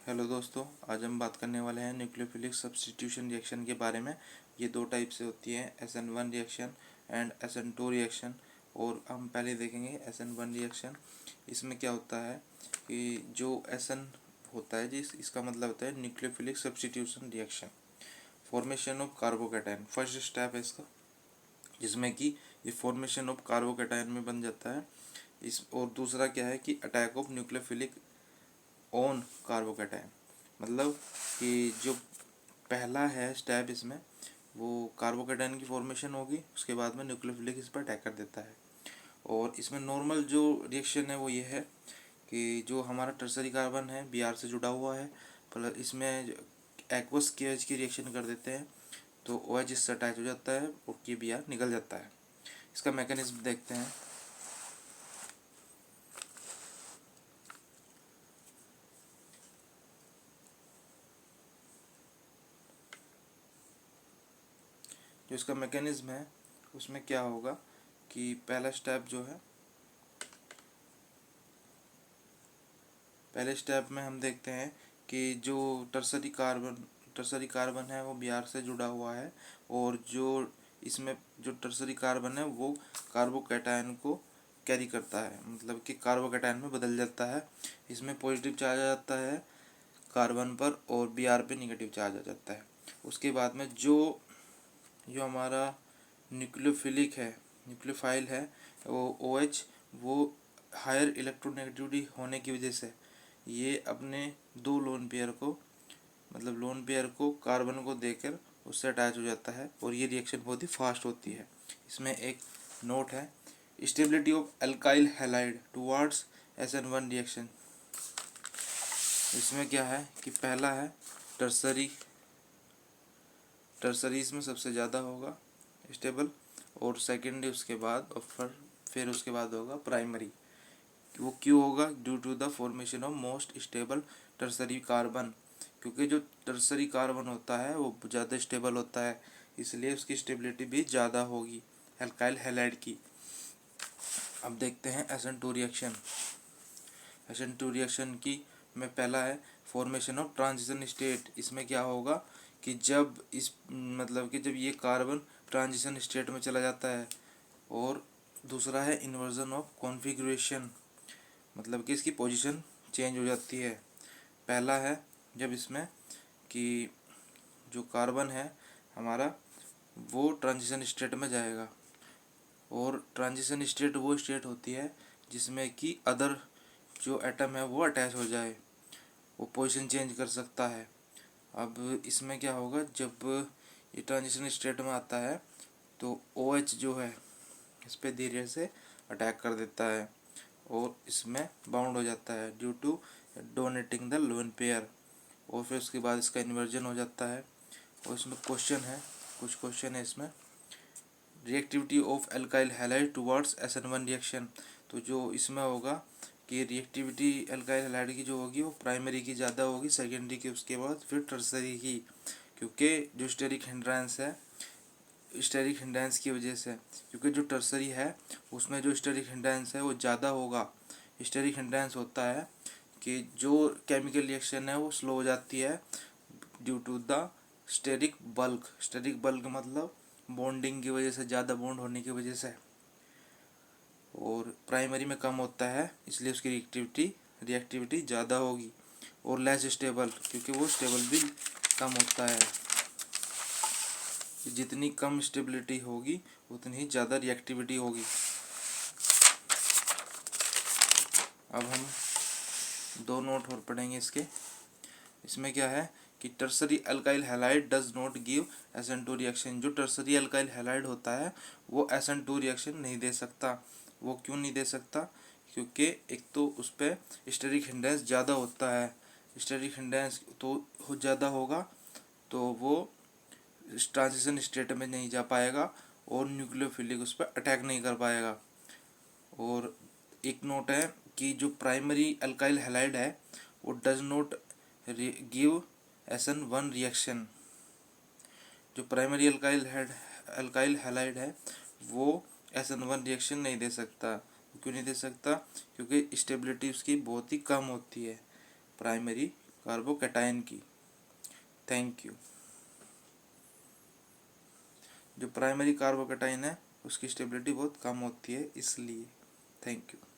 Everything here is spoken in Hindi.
हेलो दोस्तों, आज हम बात करने वाले हैं न्यूक्लियोफिलिक सब्स्टिट्यूशन रिएक्शन के बारे में। ये दो टाइप से होती है, SN1 reaction and SN2 reaction. और हम पहले देखेंगे SN1 रिएक्शन। इसमें क्या होता है कि जो SN होता है इसका मतलब होता है nucleophilic substitution reaction, formation of carbocation. First step है इसका, जिसमें कि ये फॉर्मेशन ऑफ कार्बोकैटायन में बन जाता है। और दूसरा क्या है कि attack of nucleophilic on carbocation. मतलब कि जो पहला है स्टेप इसमें, वो कार्बोकैटायन की फॉर्मेशन होगी, उसके बाद में न्यूक्लियोफिलिक इस पर अटैक कर देता है। और इसमें नॉर्मल जो रिएक्शन है वो ये है कि जो हमारा टर्सरी कार्बन है Br से जुड़ा हुआ है, प्लस इसमें एक्वस KH की रिएक्शन कर देते हैं, तो OH इससे अटैच हो जाता है और Br निकल जाता है। इसका मैकेनिज्म देखते हैं। जो इसका मैकेनिज्म है उसमें क्या होगा कि पहला स्टेप जो है, पहले स्टेप में हम देखते हैं कि जो टर्सरी कार्बन है वो Br से जुड़ा हुआ है, और जो इसमें जो टर्सरी कार्बन है वो कार्बोकैटायन को कैरी करता है, मतलब कि कार्बोकैटायन में बदल जाता है। इसमें पॉजिटिव चार्ज आ जाता है कार्बन पर और Br पे निगेटिव चार्ज आ जाता है। उसके बाद में जो जो हमारा न्यूक्लियोफिलिक है, न्यूक्लियोफाइल है, वो OH, वो हायर इलेक्ट्रोनेगेटिविटी होने की वजह से ये अपने दो लोन पेयर को, मतलब लोन पेयर को कार्बन को देकर उससे अटैच हो जाता है, और ये रिएक्शन बहुत ही फास्ट होती है। इसमें एक नोट है, stability of alkyl halide towards SN1 reaction. इसमें क्या है कि पहला है टर्सरी, टर्सरी इसमें सबसे ज़्यादा होगा स्टेबल, और सेकेंडरी उसके बाद, और फिर उसके बाद होगा प्राइमरी। वो क्यों होगा? Due to the formation of most stable tertiary carbon, क्योंकि जो टर्सरी कार्बन होता है वो ज़्यादा स्टेबल होता है, इसलिए उसकी स्टेबिलिटी भी ज़्यादा होगी एल्काइल हैलाइड की। अब देखते हैं SN2 रिएक्शन। SN2 रिएक्शन की में पहला है फॉर्मेशन ऑफ ट्रांजिशन स्टेट। इसमें क्या होगा कि जब इस मतलब कि जब ये कार्बन ट्रांजिशन स्टेट में चला जाता है, और दूसरा है इन्वर्जन ऑफ कॉन्फ़िगरेशन, मतलब कि इसकी पोजीशन चेंज हो जाती है। पहला है जब इसमें कि जो कार्बन है हमारा वो ट्रांजिशन स्टेट में जाएगा, और ट्रांजिशन स्टेट वो स्टेट होती है जिसमें कि अदर जो एटम है वो अटैच हो जाए, वो पोजीशन चेंज कर सकता है। अब इसमें क्या होगा, जब ये ट्रांजिशन स्टेट में आता है तो OH जो है इस पर धीरे से अटैक कर देता है और इसमें बाउंड हो जाता है due to donating the lone pair, और फिर उसके बाद इसका इन्वर्जन हो जाता है। और इसमें क्वेश्चन है, कुछ क्वेश्चन है इसमें। Reactivity of alkyl halide towards SN1 reaction. तो जो इसमें होगा कि रिएक्टिविटी एल्काइल हैलाइड की जो होगी वो प्राइमरी की ज़्यादा होगी, सेकेंडरी की उसके बाद फिर टर्सरी की, क्योंकि जो स्टेरिक हिंड्रेंस है, स्टेरिक हिंड्रेंस की वजह से, क्योंकि जो टर्सरी है उसमें जो स्टेरिक हिंड्रेंस है वो ज़्यादा होगा। स्टेरिक हिंड्रेंस होता है कि जो केमिकल रिएक्शन है वो स्लो हो जाती है due to the steric bulk. Steric bulk मतलब बॉन्डिंग की वजह से, ज़्यादा बॉन्ड होने की वजह से, और प्राइमरी में कम होता है, इसलिए उसकी रिएक्टिविटी ज़्यादा होगी। और लेस स्टेबल, क्योंकि वो स्टेबल भी कम होता है। जितनी कम स्टेबिलिटी होगी उतनी ही ज़्यादा रिएक्टिविटी होगी। अब हम दो नोट और पढ़ेंगे इसके। इसमें क्या है कि tertiary alkyl halide does not give SN2 reaction. जो टर्सरी अल्काइल हैलाइड होता है वो SN2 रिएक्शन नहीं दे सकता। वो क्यों नहीं दे सकता? क्योंकि एक तो उस पर स्टेरिक हिंड्रेंस ज़्यादा होता है। स्टेरिक हिंड्रेंस तो ज़्यादा होगा तो वो ट्रांजिशन स्टेट में नहीं जा पाएगा और न्यूक्लियोफिलिक उस पर अटैक नहीं कर पाएगा। और एक नोट है कि जो प्राइमरी अल्काइल हैलाइड है वो does not give SN1 reaction. जो प्राइमरी अल्काइल हैलाइड है वो SN1 रिएक्शन नहीं दे सकता। क्यों नहीं दे सकता? क्योंकि स्टेबिलिटी उसकी बहुत ही कम होती है प्राइमरी कार्बोकैटायन की। Thank you. जो प्राइमरी कार्बोकैटायन है उसकी स्टेबिलिटी बहुत कम होती है इसलिए। Thank you.